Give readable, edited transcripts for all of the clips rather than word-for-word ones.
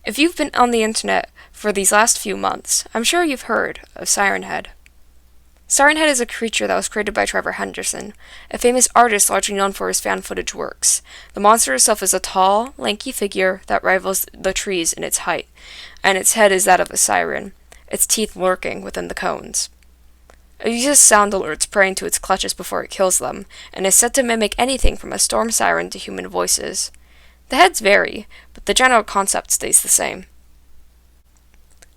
If you've been on the internet for these last few months, I'm sure you've heard of Siren Head. Siren Head is a creature that was created by Trevor Henderson, a famous artist largely known for his found footage works. The monster itself is a tall, lanky figure that rivals the trees in its height, and its head is that of a siren, its teeth lurking within the cones. It uses sound alerts preying to its clutches before it kills them, and is said to mimic anything from a storm siren to human voices. The heads vary, but the general concept stays the same.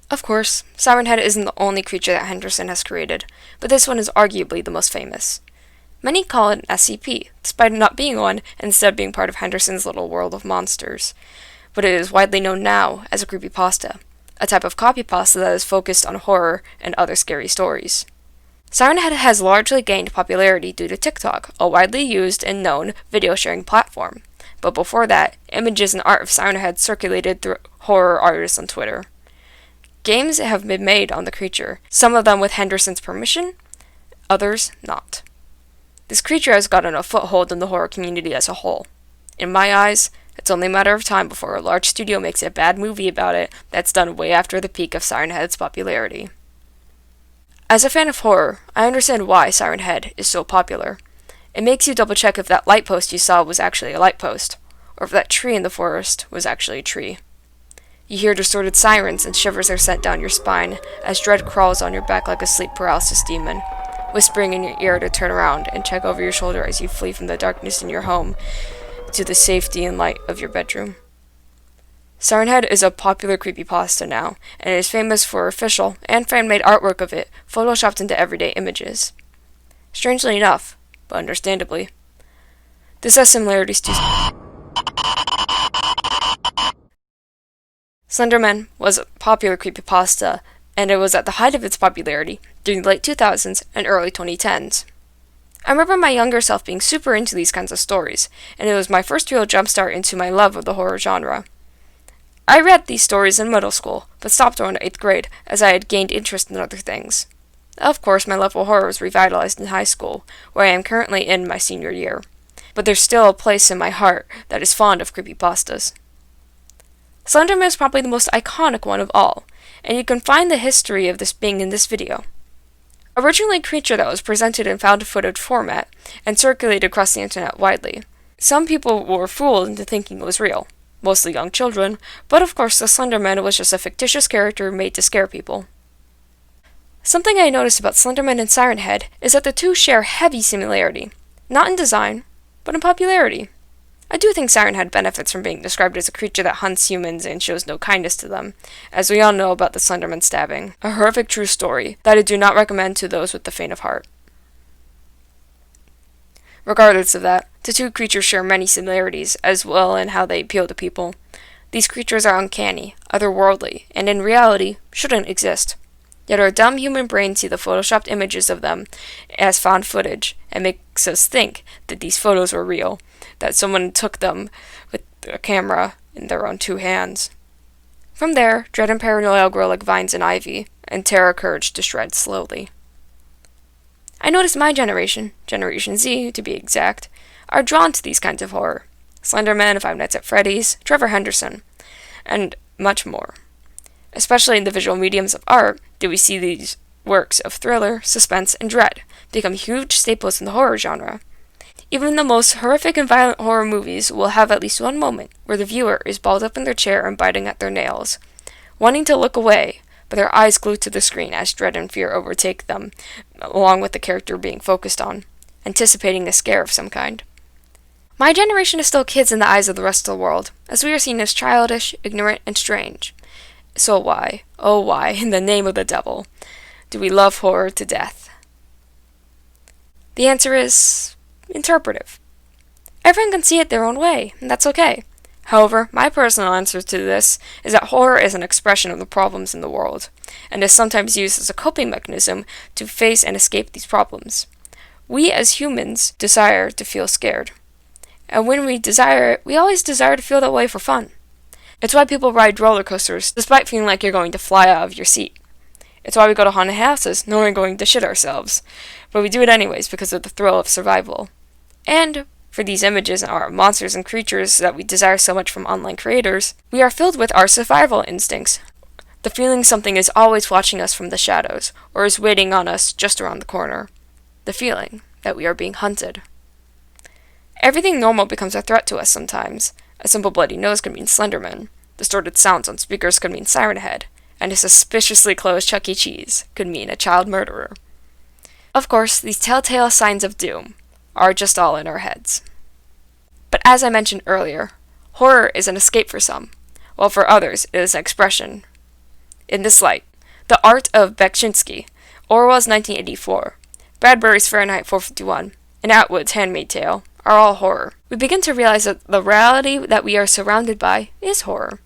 Of course, Siren Head isn't the only creature that Henderson has created, but this one is arguably the most famous. Many call it an SCP, despite it not being one, and instead being part of Henderson's little world of monsters. But it is widely known now as a creepypasta, a type of copypasta that is focused on horror and other scary stories. Siren Head has largely gained popularity due to TikTok, a widely used and known video sharing platform. But before that, images and art of Siren Head circulated through horror artists on Twitter. Games have been made on the creature, some of them with Henderson's permission, others not. This creature has gotten a foothold in the horror community as a whole. In my eyes, it's only a matter of time before a large studio makes a bad movie about it that's done way after the peak of Siren Head's popularity. As a fan of horror, I understand why Siren Head is so popular. It makes you double-check if that light post you saw was actually a light post, or if that tree in the forest was actually a tree. You hear distorted sirens and shivers are sent down your spine as dread crawls on your back like a sleep paralysis demon, whispering in your ear to turn around and check over your shoulder as you flee from the darkness in your home to the safety and light of your bedroom. Siren Head is a popular creepypasta now, and is famous for official and fan-made artwork of it photoshopped into everyday images. Strangely enough, but understandably, this has similarities to Slenderman was a popular creepypasta, and it was at the height of its popularity during the late 2000s and early 2010s. I remember my younger self being super into these kinds of stories, and it was my first real jumpstart into my love of the horror genre. I read these stories in middle school, but stopped around 8th grade as I had gained interest in other things. Of course, my love for horror was revitalized in high school, where I am currently in my senior year. But there's still a place in my heart that is fond of creepypastas. Slenderman is probably the most iconic one of all, and you can find the history of this being in this video. Originally a creature that was presented in found footage format and circulated across the internet widely. Some people were fooled into thinking it was real, mostly young children, but of course the Slenderman was just a fictitious character made to scare people. Something I noticed about Slenderman and Siren Head is that the two share heavy similarity, not in design, but in popularity. I do think Siren Head benefits from being described as a creature that hunts humans and shows no kindness to them, as we all know about the Slenderman stabbing, a horrific true story that I do not recommend to those with the faint of heart. Regardless of that, the two creatures share many similarities as well in how they appeal to people. These creatures are uncanny, otherworldly, and in reality shouldn't exist. Yet our dumb human brains see the photoshopped images of them as found footage and makes us think that these photos were real, that someone took them with a camera in their own two hands. From there, dread and paranoia grow like vines in ivy, and terror courage to shred slowly. I noticed my generation, Generation Z to be exact, are drawn to these kinds of horror. Slenderman, Five Nights at Freddy's, Trevor Henderson, and much more. Especially in the visual mediums of art, do we see these works of thriller, suspense, and dread become huge staples in the horror genre. Even the most horrific and violent horror movies will have at least one moment where the viewer is balled up in their chair and biting at their nails, wanting to look away, but their eyes glued to the screen as dread and fear overtake them, along with the character being focused on, anticipating a scare of some kind. My generation is still kids in the eyes of the rest of the world, as we are seen as childish, ignorant, and strange. So why, oh why, in the name of the devil, do we love horror to death? The answer is interpretive. Everyone can see it their own way, and that's okay. However, my personal answer to this is that horror is an expression of the problems in the world, and is sometimes used as a coping mechanism to face and escape these problems. We as humans desire to feel scared. And when we desire it, we always desire to feel that way for fun. It's why people ride roller coasters despite feeling like you're going to fly out of your seat. It's why we go to haunted houses knowing we're going to shit ourselves, but we do it anyways because of the thrill of survival. And for these images are monsters and creatures that we desire so much from online creators, we are filled with our survival instincts. The feeling something is always watching us from the shadows, or is waiting on us just around the corner. The feeling that we are being hunted. Everything normal becomes a threat to us sometimes. A simple bloody nose could mean Slenderman. Distorted sounds on speakers could mean Siren Head. And a suspiciously closed Chuck E. Cheese could mean a child murderer. Of course, these telltale signs of doom are just all in our heads. But as I mentioned earlier, horror is an escape for some, while for others it is an expression. In this light, The Art of Beksinski, Orwell's 1984, Bradbury's Fahrenheit 451, and Atwood's Handmaid's Tale are all horror. We begin to realize that the reality that we are surrounded by is horror.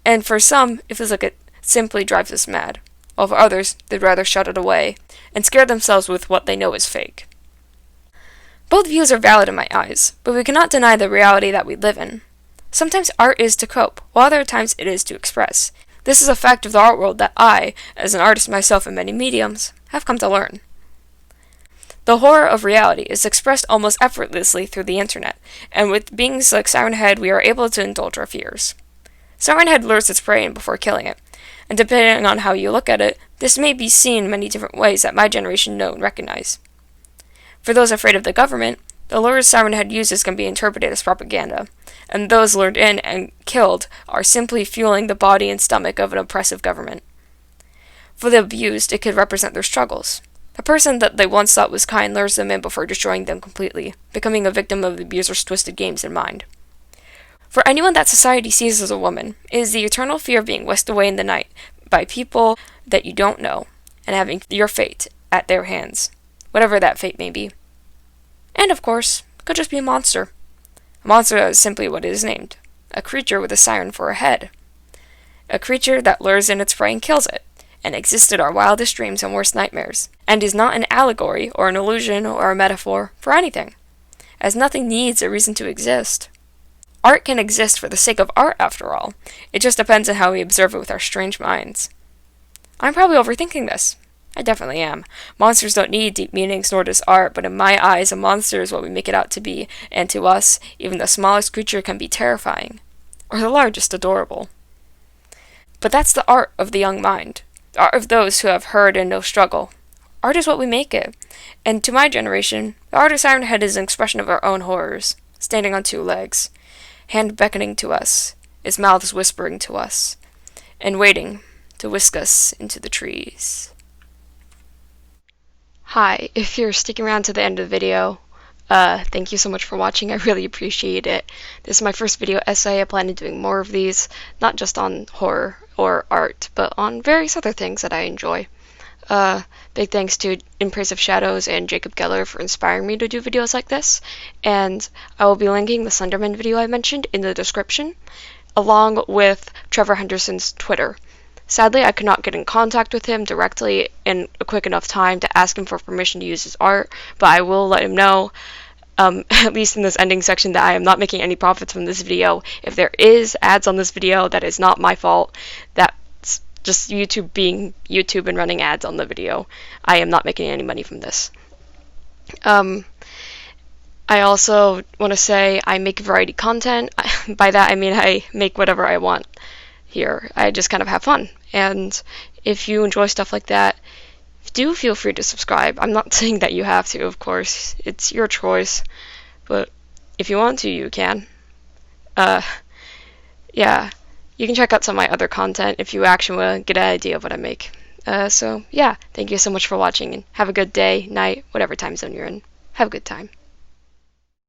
And for some, it feels like it simply drives us mad, while for others, they'd rather shut it away and scare themselves with what they know is fake. Both views are valid in my eyes, but we cannot deny the reality that we live in. Sometimes art is to cope, while other times it is to express. This is a fact of the art world that I, as an artist myself in many mediums, have come to learn. The horror of reality is expressed almost effortlessly through the internet, and with beings like Siren Head we are able to indulge our fears. Siren Head lures its prey in before killing it, and depending on how you look at it, this may be seen many different ways that my generation know and recognize. For those afraid of the government, the lures Siren Head uses can be interpreted as propaganda, and those lured in and killed are simply fueling the body and stomach of an oppressive government. For the abused, it could represent their struggles. A person that they once thought was kind lures them in before destroying them completely, becoming a victim of the abuser's twisted games in mind. For anyone that society sees as a woman, it is the eternal fear of being whisked away in the night by people that you don't know, and having your fate at their hands, whatever that fate may be. And of course, it could just be a monster. A monster is simply what it is named, a creature with a siren for a head. A creature that lures in its prey and kills it, and exists in our wildest dreams and worst nightmares, and is not an allegory or an illusion or a metaphor for anything, as nothing needs a reason to exist. Art can exist for the sake of art, after all. It just depends on how we observe it with our strange minds. I'm probably overthinking this. I definitely am. Monsters don't need deep meanings, nor does art, but in my eyes, a monster is what we make it out to be, and to us, even the smallest creature can be terrifying, or the largest adorable. But that's the art of the young mind, the art of those who have heard and know struggle. Art is what we make it, and to my generation, the art of Siren Head is an expression of our own horrors, standing on two legs, hand beckoning to us, its mouths whispering to us, and waiting to whisk us into the trees. Hi, if you're sticking around to the end of the video, thank you so much for watching. I really appreciate it. This is my first video essay. I plan on doing more of these, not just on horror or art, but on various other things that I enjoy. Big thanks to In Praise of Shadows and Jacob Geller for inspiring me to do videos like this, and I will be linking the Slenderman video I mentioned in the description, along with Trevor Henderson's Twitter. Sadly, I could not get in contact with him directly in a quick enough time to ask him for permission to use his art, but I will let him know, at least in this ending section, that I am not making any profits from this video. If there is ads on this video, that is not my fault. That's just YouTube being YouTube and running ads on the video. I am not making any money from this. I also want to say I make variety content. By that I mean I make whatever I want here. I just kind of have fun. And if you enjoy stuff like that, do feel free to subscribe. I'm not saying that you have to, of course. It's your choice. But if you want to, you can. Yeah. You can check out some of my other content if you actually want to get an idea of what I make. So, yeah. Thank you so much for watching, and have a good day, night, whatever time zone you're in. Have a good time.